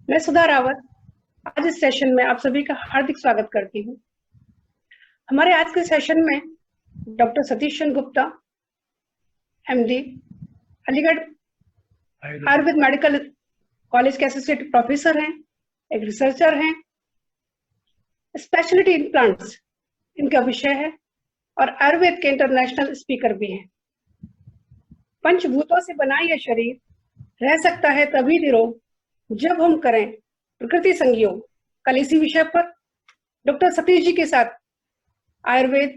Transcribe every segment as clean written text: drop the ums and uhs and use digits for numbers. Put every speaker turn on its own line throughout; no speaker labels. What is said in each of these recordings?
मैं सुधा रावत आज इस सेशन में आप सभी का हार्दिक स्वागत करती हूँ। हमारे आज के सेशन में doctor Satish Chandra Gupta, MD, Aligarh Ayurveda medical college के एसोसिएट प्रोफेसर हैं, एक रिसर्चर हैं, स्पेशलिटी इन प्लांट्स इनका विषय है और आयुर्वेद के इंटरनेशनल स्पीकर भी हैं। पंचभूतों से बना यह शरीर रह सकता है तभी निरोग जब हम करें प्रकृति संयोग। कल इसी विषय पर डॉक्टर सतीश जी के साथ आयुर्वेद,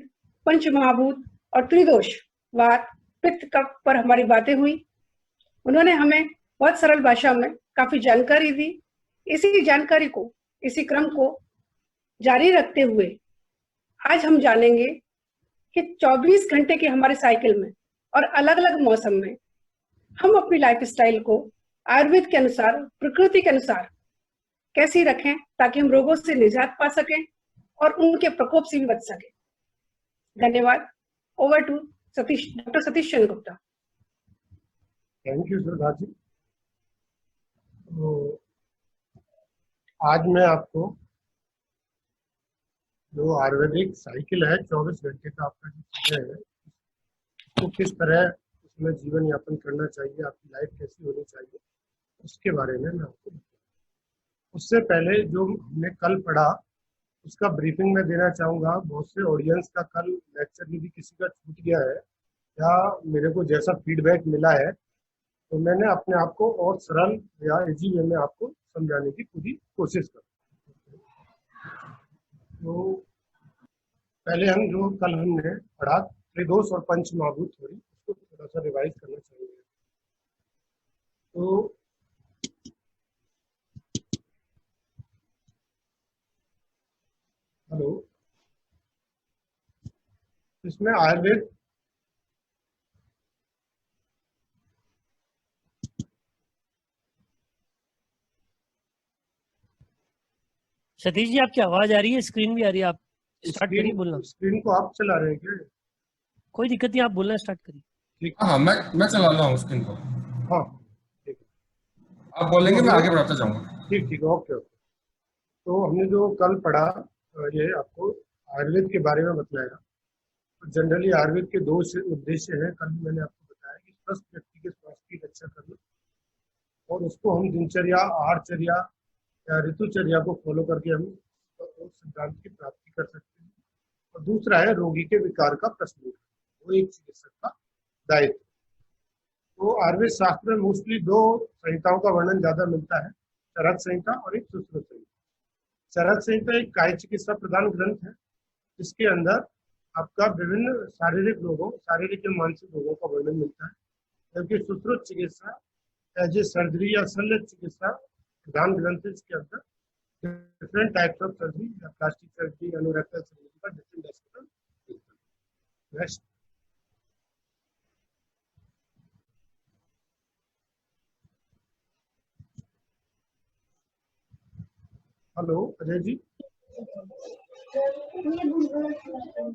पंचमहाभूत और त्रिदोष, वात, पित्त, कफ पर हमारी बातें हुई। उन्होंने हमें बहुत सरल भाषा में काफी जानकारी दी। इसी जानकारी को, इसी क्रम को जारी रखते हुए आज हम जानेंगे कि 24 घंटे के हमारे साइकिल में और अलग अलग मौसम में हम अपनी लाइफस्टाइल को आयुर्वेद के अनुसार, प्रकृति के अनुसार कैसी रखें ताकि हम रोगों से निजात पा सकें और उनके प्रकोप से भी बच सकें। धन्यवाद। Over to Satish, doctor Satish Chandra Gupta.
Thank you Sudha ji. तो आज मैं आपको जो आयुर्वेदिक साइकिल है 24 घंटे का आपका जो समय है, तो किस तरह उसमें जीवन यापन करना चाहिए, आपकी लाइफ कैसी होनी चाहिए, उसके बारे में मैं आपको बताऊँ। उससे पहले जो हमने कल पढ़ा उसका ब्रीफिंग मैं देना चाहूँगा। बहुत से ऑडियंस का कल लेक्चर यदि किसी का छूट गया है या मेरे को जैसा फीडबैक मिला है तो मैंने अपने आप को और सरल या इजी वे में आपको समझाने की पूरी कोशिश करूँ। तो पहले हम जो कल हमने पढ़ा त्रिदोष और पंचमहाभूत थ्योरी, उसको थोड़ा सा रिवाइज करना चाहिए। तो हेलो, इसमें आयुर्वेद
सतीश जी आपकी आवाज आ रही है, स्क्रीन भी आ रही है। आप स्टार्ट करिए बोलना।
स्क्रीन को आप चला रहे हैं क्या?
कोई दिक्कत नहीं, आप बोलना स्टार्ट करिए।
ठीक।
हाँ, मैं चला रहा हूँ स्क्रीन को।
हाँ ठीक,
आप बोलेंगे मैं आगे बढ़ाता जाऊंगा।
ठीक ठीक, ओके ओके। तो हमने जो कल पढ़ा ये आपको आयुर्वेद के बारे में बतलाएगा। तो जनरली आयुर्वेद के दो उद्देश्य हैं। कल मैंने आपको बताया कि स्वस्थ व्यक्ति के स्वास्थ्य की रक्षा करना और उसको हम दिनचर्या, आहारचर्या या ऋतुचर्या को फॉलो करके हम उस सिद्धांत की प्राप्ति कर सकते हैं। और दूसरा है रोगी के विकार का प्रश्न, वो एक चिकित्सक का दायित्व। तो आयुर्वेद शास्त्र में मोस्टली दो संहिताओं का वर्णन ज्यादा मिलता है, चरक संहिता और एक सुश्रुत संहिता। चरक संहिता एक काय चिकित्सा प्रधान ग्रंथ है जिसके अंदर आपका विभिन्न शारीरिक रोगों, शारीरिक या मानसिक रोगों का वर्णन मिलता है, जबकि सुश्रुत चिकित्सा एज ए सर्जरी या शल्य चिकित्सा प्रधान ग्रंथ है, जिसके अंदर डिफरेंट टाइप्स ऑफ सर्जरी या प्लास्टिक सर्जरी, एनोरेक्टल सर्जरी का डिफरेंट डिस्कशन मिलता है। नेक्स्ट। हेलो अजय जी।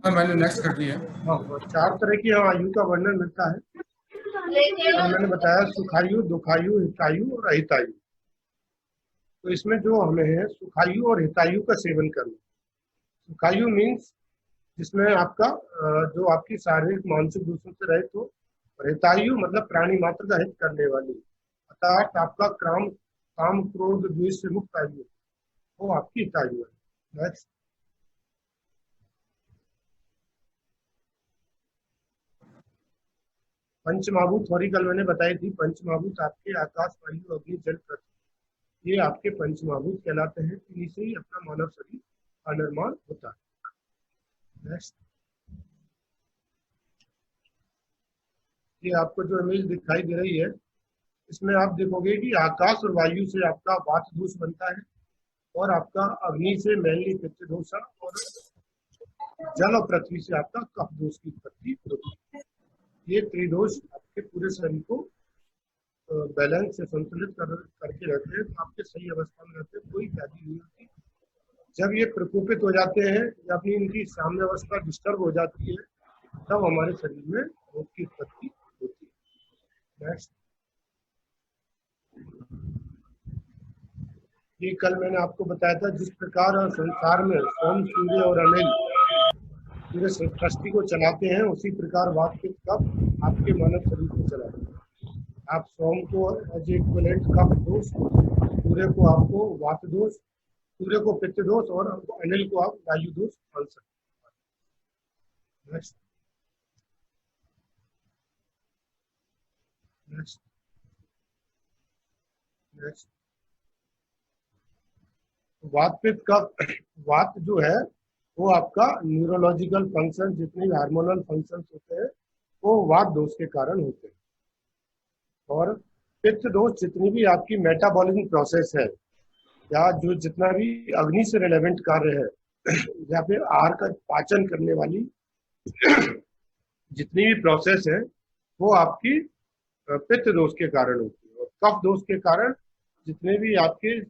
हाँ, मैंने नेक्स्ट कर दिया।
हाँ, 4 तरह की आयु का वर्णन मिलता है। तो मैंने बताया सुखायु, दुखायु, हितायु और अहितायु। तो इसमें जो हमें है सुखायु और हितायु का सेवन करना। सुखायु मीन्स जिसमें आपका जो आपकी शारीरिक मानसिक दूषण से रहित हो, और हितायु मतलब प्राणी मात्र का हित करने वाली, अर्थात आपका काम क्रोध द्वेष से मुक्त आयु, वो आपकी हितायु है। नेक्स्ट। पंचमहाभूत थ्योरी कल मैंने बताई थी। पंचमहाभूत आपके आकाश, वायु, अग्नि, जल, पृथ्वी, ये आपके पंचमहाभूत कहलाते हैं। इन्हीं से ही अपना मानव शरीर का निर्माण होता है। नेक्स्ट। ये आपको जो इमेज दिखाई दे रही है, इसमें आप देखोगे कि आकाश और वायु से आपका वात दोष बनता है और आपका अग्नि से मेनली पित्त दोष और जल और पृथ्वी से आपका कफ दोष की उत्पत्ति होती है। ये त्रिदोष आपके पूरे शरीर को बैलेंस से संतुलित करके रखते हैं, तो आपके सही अवस्था में रहते हैं, कोई व्याधि नहीं होती। जब ये प्रकोपित हो जाते हैं या अपनी इनकी साम्य अवस्था डिस्टर्ब हो जाती है, तब हमारे शरीर में रोग की उत्पत्ति होती है। नेक्स्ट। ये कल मैंने आपको बताया था, जिस प्रकार संसार में सोम, सूर्य और अनिल पूरे सृष्टि को चलाते हैं, उसी प्रकार वात पित्त कफ आपके मानव शरीर को चलाते हैं। आप सोम को एज इक्विवेलेंट कफ दोष, सूर्य को आपको वात दोष, सूर्य को पित्त दोष और अनिल को आप वायु दोष मान सकते हैं। नेक्स्ट नेक्स्ट नेक्स्ट वात पित्त कफ, वात जो है वो आपका न्यूरोलॉजिकल फंक्शन, जितने भी हार्मोनल फंक्शंस होते हैं वो वात दोष के कारण होते हैं। और पित्त दोष जितनी भी आपकी मेटाबॉलिज्म प्रोसेस है या जो जितना भी अग्नि से रिलेवेंट कार्य है या फिर आहार का पाचन करने वाली जितनी भी प्रोसेस है वो आपकी पित्त दोष के कारण होती है। और कफ दोष के कारण जितने भी आपके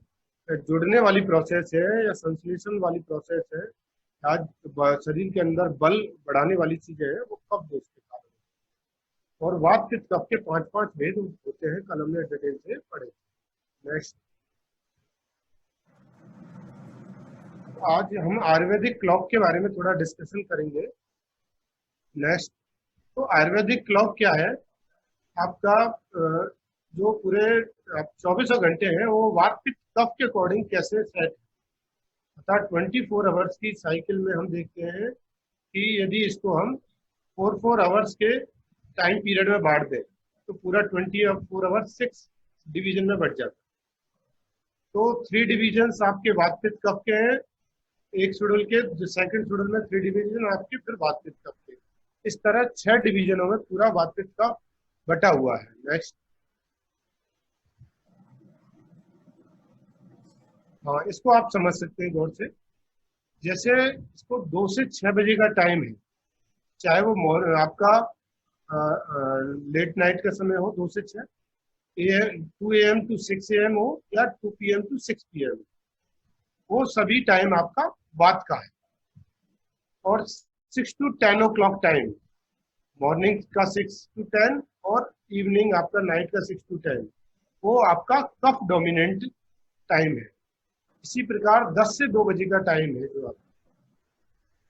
जुड़ने वाली प्रोसेस है या संश्लेषण वाली प्रोसेस है या शरीर के अंदर बल बढ़ाने वाली चीजें हैं वो कफ दोष के कारण। और वात पित्त कफ के 5 भेद होते हैं, कल हमने डिटेल से पढ़े। नेक्स्ट, आज हम आयुर्वेदिक क्लॉक के बारे में थोड़ा डिस्कशन करेंगे। नेक्स्ट, तो आयुर्वेदिक क्लॉक क्या है? आपका जो पूरे 24 घंटे हैं वो वात पित्त कफ के अकॉर्डिंग कैसे सेट, अर्थात 24 आवर्स की साइकिल में हम देखते हैं कि यदि इसको हम 4 आवर्स के टाइम पीरियड में बांट दें तो पूरा 24 आवर्स 6 डिवीजन में बढ़ जाता है। तो 3 डिवीजन आपके वात पित्त कफ के हैं, एक शेड्यूल के, जो सेकंड शेड्यूल में 3 डिवीजन आपके फिर वात पित्त कफ के। इस तरह 6 डिवीजनों में पूरा वात पित्त कफ बटा हुआ है। नेक्स्ट, हाँ, इसको आप समझ सकते हैं गौर से। जैसे इसको 2 से 6 बजे का टाइम है, चाहे वो आपका लेट नाइट का समय हो 2 से 6, 2 AM to 6 AM हो या 2 PM to 6 PM, वो सभी टाइम आपका वात का है। और 6 to 10 o'clock टाइम, मॉर्निंग का 6 to 10 और इवनिंग आपका नाइट का 6 to 10, वो आपका कफ डोमिनेंट टाइम है। इसी प्रकार 10 से 2 बजे का टाइम है जो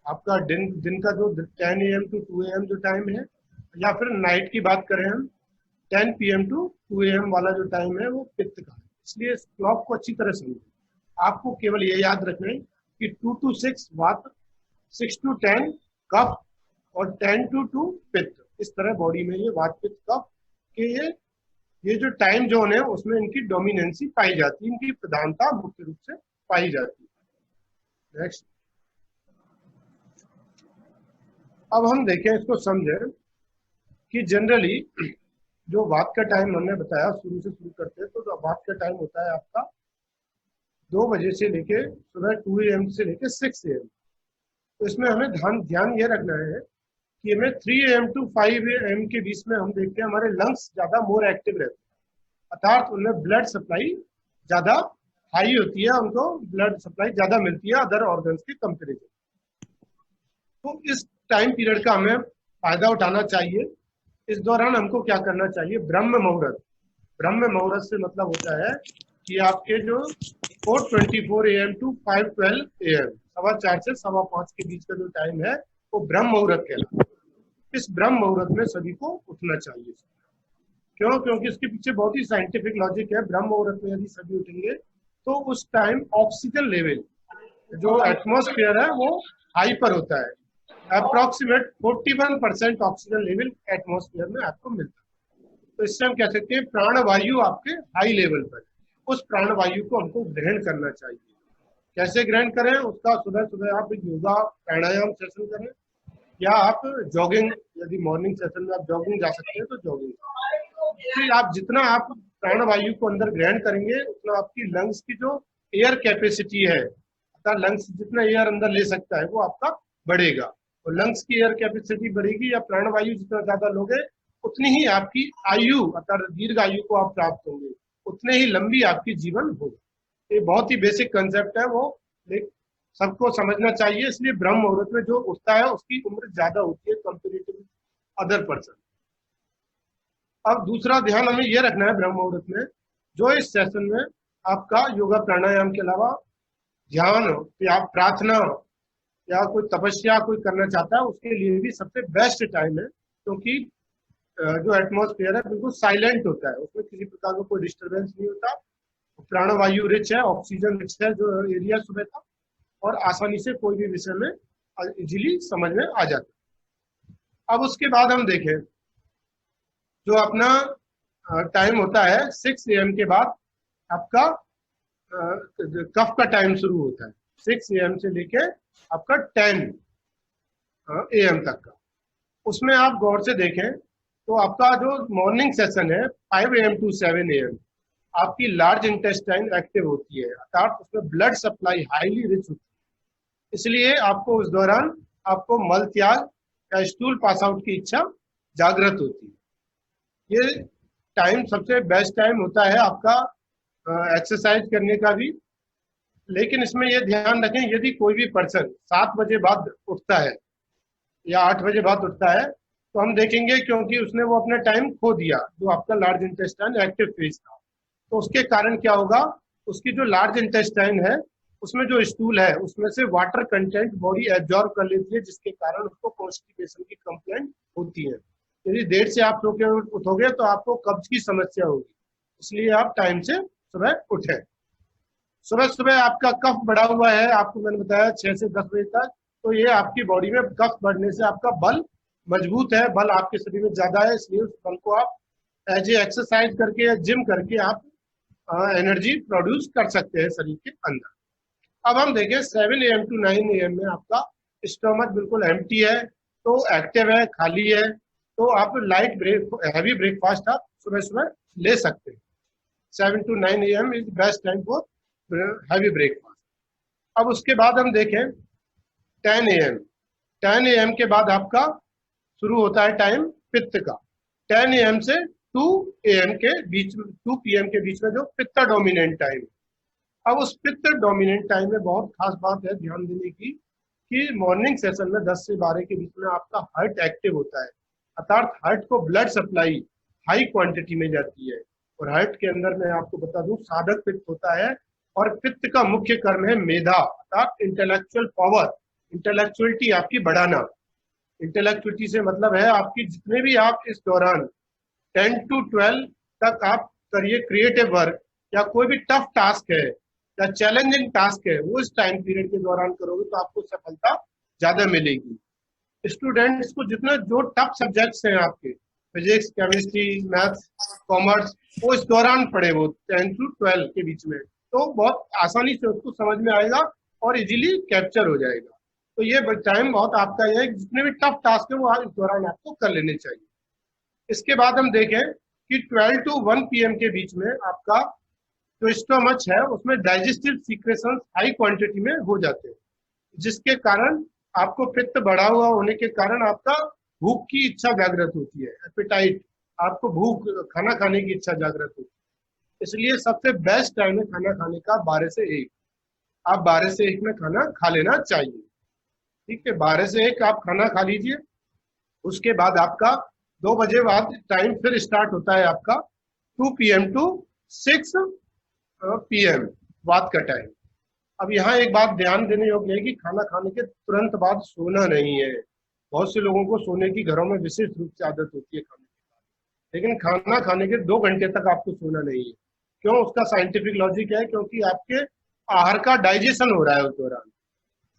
आपका दिन का जो 10 AM to 2 AM जो टाइम है, या फिर नाइट की बात करें हम 10 PM to 2 AM वाला जो टाइम है वो पित्त का है। इसलिए इस क्लॉक को अच्छी तरह समझें। आपको केवल ये याद रखना है कि 2 to 6 वात, 6 to 10 कफ और 10 to 2 पित्त। इस तरह बॉडी में ये वात पित्त कफ के ये जो टाइम जोन है उसमें इनकी डोमिनेंसी पाई जाती है, इनकी प्रधानता मुख्य रूप से पाई जाती है। नेक्स्ट, अब हम देखें, इसको समझें कि जनरली जो वात का टाइम हमने बताया, शुरू से शुरू करते हैं तो वात का टाइम होता है आपका 2 बजे से लेके सुबह 2 AM से लेके 6 AM। तो इसमें हमें ध्यान ये रखना है कि हमें 3 AM to 5 AM के बीच में हम देखते हैं हमारे लंग्स ज्यादा मोर एक्टिव रहते हैं, अर्थात उनमें ब्लड सप्लाई ज्यादा हाई होती है, उनको ब्लड सप्लाई ज्यादा मिलती है अदर ऑर्गन्स के कंपेरिजन। तो इस टाइम पीरियड का हमें फायदा उठाना चाहिए। इस दौरान हमको क्या करना चाहिए? ब्रह्म मुहूर्त। ब्रह्म मुहूर्त से मतलब होता है कि आपके जो 4:24 AM to 5:12 AM, 4:15 से 5:15 के बीच का जो टाइम है वो ब्रह्म मुहूर्त कहलाता है। इस ब्रह्म मुहूर्त में सभी को उठना चाहिए। क्यों? क्योंकि इसके पीछे बहुत ही साइंटिफिक लॉजिक है। ब्रह्म मुहूर्त में यदि सभी उठेंगे तो उस टाइम ऑक्सीजन लेवल जो एटमॉस्फेयर है वो हाई पर होता है। अप्रोक्सीमेट 41% ऑक्सीजन लेवल एटमॉस्फेयर में आपको मिलता है। तो इससे हम कह सकते हैं प्राणवायु आपके हाई लेवल पर। उस प्राणवायु को हमको ग्रहण करना चाहिए। कैसे ग्रहण करें? उसका सुबह सुबह आप योगा प्राणायाम सेशन करें, या आप जॉगिंग, यदि मॉर्निंग सेशन में आप जॉगिंग जा सकते हैं तो जॉगिंग। फिर आप जितना आप प्राणवायु को अंदर ग्रहण करेंगे उतना आपकी लंग्स की जो एयर कैपेसिटी है, अर्थात लंग्स जितना एयर अंदर ले सकता है वो आपका बढ़ेगा। और लंग्स की एयर कैपेसिटी बढ़ेगी या प्राणवायु जितना ज्यादा लोगे उतनी ही आपकी आयु, अर्थात दीर्घ आयु को आप प्राप्त होंगे, उतने ही लंबी आपकी जीवन होगा। ये बहुत ही बेसिक कंसेप्ट है, वो सबको समझना चाहिए। इसलिए ब्रह्म मुहूर्त में जो उठता है उसकी उम्र ज्यादा होती है कंपेरेटिव अदर पर्सन। अब दूसरा ध्यान हमें यह रखना है ब्रह्म मुहूर्त में, जो इस सेशन में आपका योगा प्राणायाम के अलावा ध्यान या प्रार्थना या कोई तपस्या कोई करना चाहता है उसके लिए भी सबसे बेस्ट टाइम है, क्योंकि जो एटमॉस्फेयर है बिल्कुल साइलेंट होता है, उसमें किसी प्रकार का कोई डिस्टरबेंस नहीं होता, प्राणवायु रिच है, ऑक्सीजन रिच है जो एरिया सुबह का, और आसानी से कोई भी विषय में इजीली समझ में आ जाता है। अब उसके बाद हम देखें जो अपना टाइम होता है 6 AM के बाद आपका कफ का टाइम शुरू होता है, 6 AM से लेके आपका 10 AM तक का। उसमें आप गौर से देखें तो आपका जो मॉर्निंग सेशन है 5 AM to 7 AM आपकी लार्ज इंटेस्टाइन एक्टिव होती है, अर्थात उसमें ब्लड सप्लाई हाईली रिच होती है, इसलिए आपको उस दौरान आपको मल त्याग या स्टूल पास आउट की इच्छा जागृत होती है। ये टाइम सबसे बेस्ट टाइम होता है आपका एक्सरसाइज करने का भी, लेकिन इसमें यह ध्यान रखें यदि कोई भी पर्सन 7 बजे बाद उठता है या 8 बजे बाद उठता है तो हम देखेंगे क्योंकि उसने वो अपना टाइम खो दिया जो आपका लार्ज इंटेस्टाइन एक्टिव फेज था, तो उसके कारण क्या होगा, उसकी जो लार्ज इंटेस्टाइन है उसमें जो स्टूल है उसमें से वाटर कंटेंट बॉडी एब्जॉर्ब कर लेती है, जिसके कारण उसको कॉन्स्टिपेशन की कंप्लेंट होती है। यदि देर से आप सो के उठोगे तो आपको कब्ज की समस्या होगी, इसलिए आप टाइम से सुबह उठे। सुबह सुबह आपका कफ बढ़ा हुआ है, आपको मैंने बताया 6 से 10 बजे तक, तो ये आपकी बॉडी में कफ बढ़ने से आपका बल मजबूत है, बल आपके शरीर में ज्यादा है, इसलिए उस बल को आप एज ए एक्सरसाइज करके या जिम करके आप एनर्जी प्रोड्यूस कर सकते हैं शरीर के अंदर। अब हम देखें 7 AM to 9 AM में आपका स्टमक बिल्कुल एम्प्टी है, तो एक्टिव है, खाली है, तो आप लाइट हैवी ब्रेकफास्ट आप सुबह सुबह ले सकते हैं। 7 to 9 AM is best time for heavy breakfast. अब उसके बाद हम देखें 10 AM। 10 AM के बाद आपका शुरू होता है टाइम पित्त का। 10 AM से 2 AM के बीच में, 2 PM के बीच में जो पित्त डोमिनेंट टाइम है। अब उस पित्त डोमिनेंट टाइम में बहुत खास बात है ध्यान देने की कि मॉर्निंग सेशन में 10 से 12 के बीच में आपका हार्ट एक्टिव होता है, अर्थात हार्ट को ब्लड सप्लाई हाई क्वांटिटी में जाती है, और हार्ट के अंदर मैं आपको बता दूं साधक पित्त होता है, और पित्त का मुख्य कर्म है मेधा अर्थात इंटेलेक्चुअल पावर, इंटेलेक्चुअलिटी आपकी बढ़ाना। इंटेलेक्चुअलिटी से मतलब है आपकी जितने भी आप इस दौरान 10 to 12 तक आप करिए क्रिएटिव वर्क या कोई भी टफ टास्क है या चैलेंजिंग टास्क है, वो इस टाइम पीरियड के दौरान करोगे तो आपको सफलता ज्यादा मिलेगी। स्टूडेंट्स को जितना जो टफ सब्जेक्ट्स हैं आपके फिजिक्स, केमिस्ट्री, मैथ्स, कॉमर्स, वो इस दौरान पढ़े वो 10 to 12 के बीच में, तो बहुत आसानी से उसको समझ में आएगा और इजीली कैप्चर हो जाएगा। तो ये टाइम बहुत आपका है, जितने भी टफ टास्क है वो इस दौरान आपको कर लेने चाहिए। इसके बाद हम देखें कि 12 to 1 PM के बीच में आपका जो स्टोमच है उसमें डाइजेस्टिव सीक्रेशंस हाई क्वांटिटी में हो जाते हैं, जिसके कारण आपको पित्त बढ़ा हुआ होने के कारण आपका भूख की इच्छा जागृत होती है, एपेटाइट, आपको भूख खाना खाने की इच्छा जागृत होती है। इसलिए सबसे बेस्ट टाइम है खाना खाने का 12 से 1। आप 12 से 1 में खाना खा लेना चाहिए, ठीक है। 12 से 1 आप खाना खा लीजिए। उसके बाद आपका 2 बजे बाद टाइम फिर स्टार्ट होता है आपका 2 PM to 6 PM वात का टाइम। अब यहाँ एक बात ध्यान देने योग्य है कि खाना खाने के तुरंत बाद सोना नहीं है। बहुत से लोगों को सोने की घरों में विशेष रूप से आदत होती है खाने के बाद, लेकिन खाना खाने के 2 घंटे तक आपको सोना नहीं है। क्यों? उसका साइंटिफिक लॉजिक है, क्योंकि आपके आहार का डाइजेशन हो रहा है उस दौरान।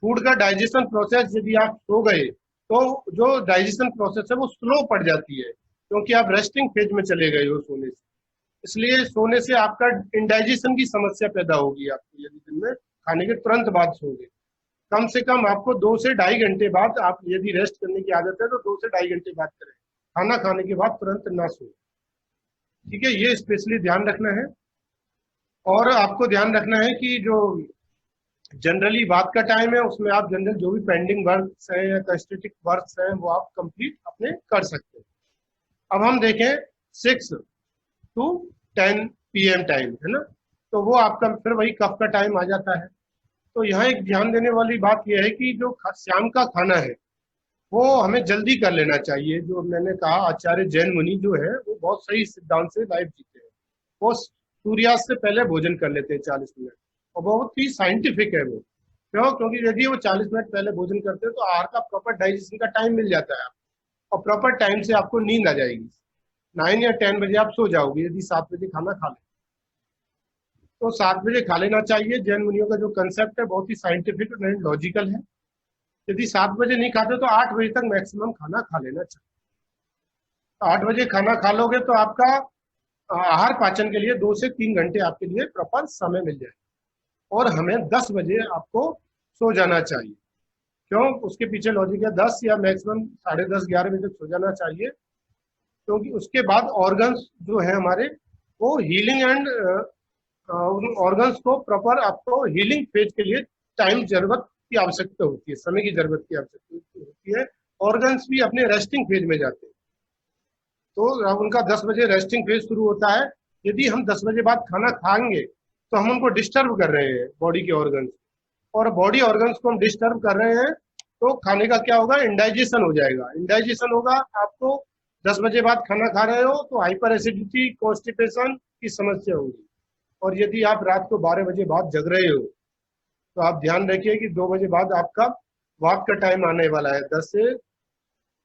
फूड का डाइजेशन प्रोसेस यदि आप सो गए तो जो डाइजेशन प्रोसेस है वो स्लो पड़ जाती है, क्योंकि आप रेस्टिंग फेज में चले गए हो सोने से। इसलिए सोने से आपका इंडाइजेशन की समस्या पैदा होगी आपको यदि दिन में खाने के तुरंत बाद सोगे। कम से कम आपको 2 से 2.5 घंटे बाद, आप यदि रेस्ट करने की आदत है तो 2 से 2.5 घंटे बाद करें, खाना खाने के बाद तुरंत ना सो, ठीक है। ये स्पेशली ध्यान रखना है। और आपको ध्यान रखना है कि जो जनरली बात का टाइम है उसमें आप जनरल जो भी पेंडिंग वर्क्स हैं या स्टैटिक वर्क्स हैं वो आप कंप्लीट अपने कर सकते हैं। अब हम देखें 6 to 10 PM टाइम है ना, तो वो आपका फिर वही कफ का टाइम आ जाता है। तो यहाँ एक ध्यान देने वाली बात यह है कि जो शाम का खाना है वो हमें जल्दी कर लेना चाहिए। जो मैंने कहा आचार्य जैन मुनि जो है वो बहुत सही सिद्धांत से लाइफ जीते हैं। वो सूर्यास्त से पहले भोजन कर लेते हैं 40 मिनट, और बहुत ही साइंटिफिक है वो। क्यों? क्योंकि यदि वो 40 मिनट पहले भोजन करते हैं तो आहार का प्रॉपर डाइजेशन का टाइम मिल जाता है आपको, और प्रॉपर टाइम से आपको नींद आ जाएगी। 9 या 10 बजे आप सो जाओगे यदि 7 बजे खाना खा लें तो 7 बजे खा लेना चाहिए। जैन मुनियों का जो कंसेप्ट है बहुत ही साइंटिफिक एंड लॉजिकल है। यदि 7 बजे नहीं खाते तो 8 बजे तक मैक्सिमम खाना खा लेना चाहिए। तो 8 बजे खाना खा लोगे तो आपका आहार पाचन के लिए 2 से 3 घंटे आपके लिए प्रॉपर समय मिल जाए, और हमें 10 बजे आपको सो जाना चाहिए। क्यों? उसके पीछे लॉजिक है, 10 या मैक्सिमम 10:30 11 बजे तक सो जाना चाहिए, क्योंकि उसके बाद ऑर्गन्स जो है हमारे वो हीलिंग एंड उन ऑर्गन्स को प्रॉपर आपको हीलिंग फेज के लिए टाइम जरूरत की आवश्यकता होती है, समय की जरूरत की आवश्यकता होती है। ऑर्गन्स भी अपने रेस्टिंग फेज में जाते हैं, तो उनका 10 बजे रेस्टिंग फेज शुरू होता है। यदि हम 10 बजे बाद खाना खाएंगे तो हम उनको डिस्टर्ब कर रहे हैं बॉडी के ऑर्गन्स, और बॉडी ऑर्गन्स को हम डिस्टर्ब कर रहे हैं तो खाने का क्या होगा, इंडाइजेशन हो जाएगा। इंडाइजेशन होगा, आपको 10 बजे बाद खाना खा रहे हो तो हाइपर एसिडिटी, कॉन्स्टिपेशन की समस्या होगी। और यदि आप रात को 12 बजे बाद जग रहे हो तो आप ध्यान रखिए कि 2 बजे बाद आपका वात का टाइम आने वाला है। 10 से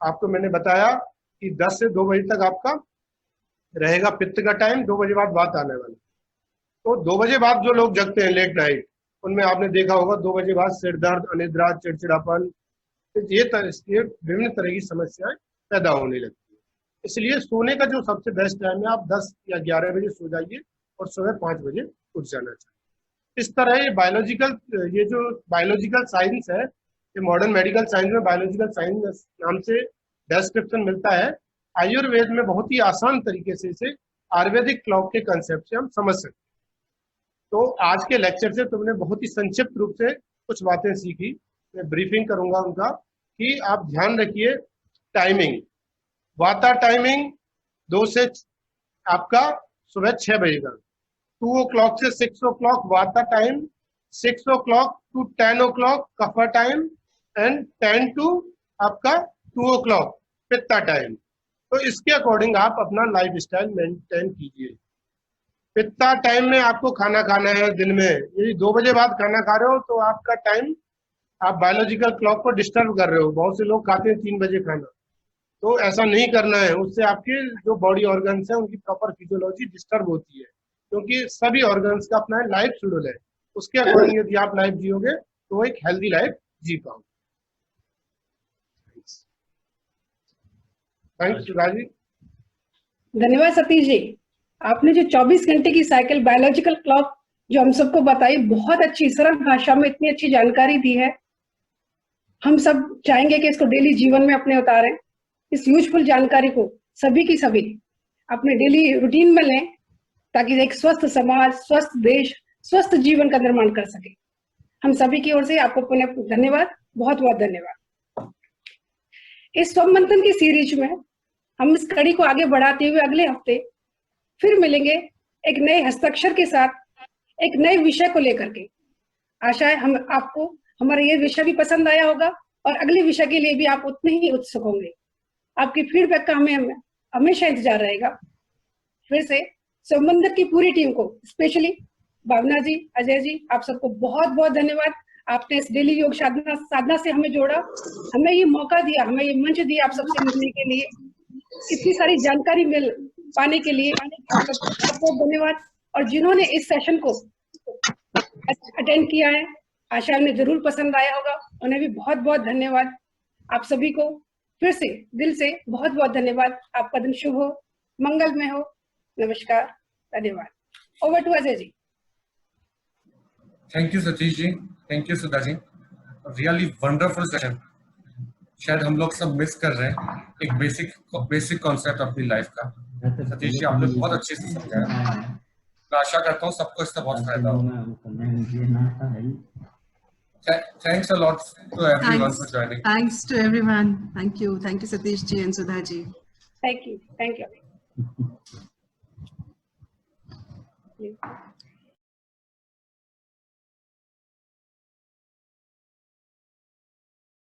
आपको मैंने बताया कि 10 से 2 बजे तक आपका रहेगा पित्त का टाइम, 2 बजे बाद वात आने वाला। तो 2 बजे बाद जो लोग जगते हैं लेट नाइट, उनमें आपने देखा होगा 2 बजे बाद सिर दर्द, अनिद्रा, चिड़चिड़ापन, ये विभिन्न तरह की समस्याएं पैदा होने लगती है। इसलिए सोने का जो सबसे बेस्ट टाइम है, आप 10 या 11 बजे सो जाइए और सुबह 5 बजे उठ जाना चाहिए। इस तरह ये जो बायोलॉजिकल साइंस है, ये मॉडर्न मेडिकल साइंस में बायोलॉजिकल साइंस नाम से डिस्क्रिप्शन मिलता है। आयुर्वेद में बहुत ही आसान तरीके से इसे आयुर्वेदिक क्लॉक के कंसेप्ट से हम समझ सकते हैं। तो आज के लेक्चर से तुमने बहुत ही संक्षिप्त रूप से कुछ बातें सीखी, मैं ब्रीफिंग करूंगा उनका, कि आप ध्यान रखिए टाइमिंग। वाता टाइमिंग 2 से आपका सुबह 6 बजे तक, 2 o'clock से 6 o'clock वाता टाइम, 6 o'clock to 10 o'clock कफा टाइम, एंड 10 to आपका 2 o'clock पित्ता टाइम। तो इसके अकॉर्डिंग आप अपना लाइफ स्टाइल मेंटेन कीजिए। पित्ता टाइम में आपको खाना खाना है दिन में। यदि 2 बजे बाद खाना खा रहे हो तो आपका टाइम, आप बायोलॉजिकल क्लॉक को डिस्टर्ब कर रहे हो। बहुत से लोग खाते हैं 3 बजे खाना, तो ऐसा नहीं करना है। उससे आपके जो बॉडी ऑर्गन्स है उनकी प्रॉपर फिजियोलॉजी डिस्टर्ब होती है, क्योंकि सभी ऑर्गन्स का अपना लाइफ शेड्यूल है। उसके अकॉर्डिंग यदि आप लाइफ जियोगे तो एक हेल्दी लाइफ जी पाओगे। थैंक्स राजी।
धन्यवाद सतीश जी। आपने जो 24 घंटे की साइकिल बायोलॉजिकल क्लॉक जो हम सबको बताई, बहुत अच्छी सरल भाषा में इतनी अच्छी जानकारी दी है। हम सब चाहेंगे कि इसको डेली जीवन में अपने उतारें। इस यूजफुल जानकारी को सभी की सभी अपने डेली रूटीन में लें, ताकि एक स्वस्थ समाज, स्वस्थ देश, स्वस्थ जीवन का निर्माण कर सके। हम सभी की ओर से आपको पुनः धन्यवाद, बहुत बहुत धन्यवाद। इस स्वम मंथन की सीरीज में हम इस कड़ी को आगे बढ़ाते हुए अगले हफ्ते फिर मिलेंगे एक नए हस्ताक्षर के साथ, एक नए विषय को लेकर के। आशा है हम आपको हमारा ये विषय भी पसंद आया होगा और अगले विषय के लिए भी आप उतने ही उत्सुक होंगे। आपकी फीडबैक का हमें हमेशा इंतजार रहेगा। फिर से संबंधक की पूरी टीम को, स्पेशली भावना जी, अजय जी, आप सबको बहुत बहुत धन्यवाद। आपने इस डेली योग साधना से हमें जोड़ा, हमें ये मौका दिया, हमें ये मंच दिया आप सबसे मिलने के लिए, इतनी सारी जानकारी पाने के लिए आप सबको बहुत बहुत धन्यवाद। और जिन्होंने इस सेशन को अटेंड किया है, आशा उन्हें जरूर पसंद आया होगा, उन्हें भी बहुत बहुत धन्यवाद। आप सभी को फिर से दिल से बहुत बहुत धन्यवाद। आपका दिन शुभ हो, मंगलमय हो। नमस्कार, धन्यवाद। Over to Ajay ji.
Thank you Satish ji, thank you Sudha ji, really wonderful session. शायद हम लोग सब मिस कर रहे हैं एक बेसिक कॉन्सेप्ट अपनी लाइफ का। सतीश जी आपने बहुत अच्छे से समझाया। मैं आशा करता हूँ सबको इसका बहुत फायदा होगा। Thanks a lot to everyone for joining.
Thanks to everyone. Thank you Satish ji and Sudha ji.
Thank you.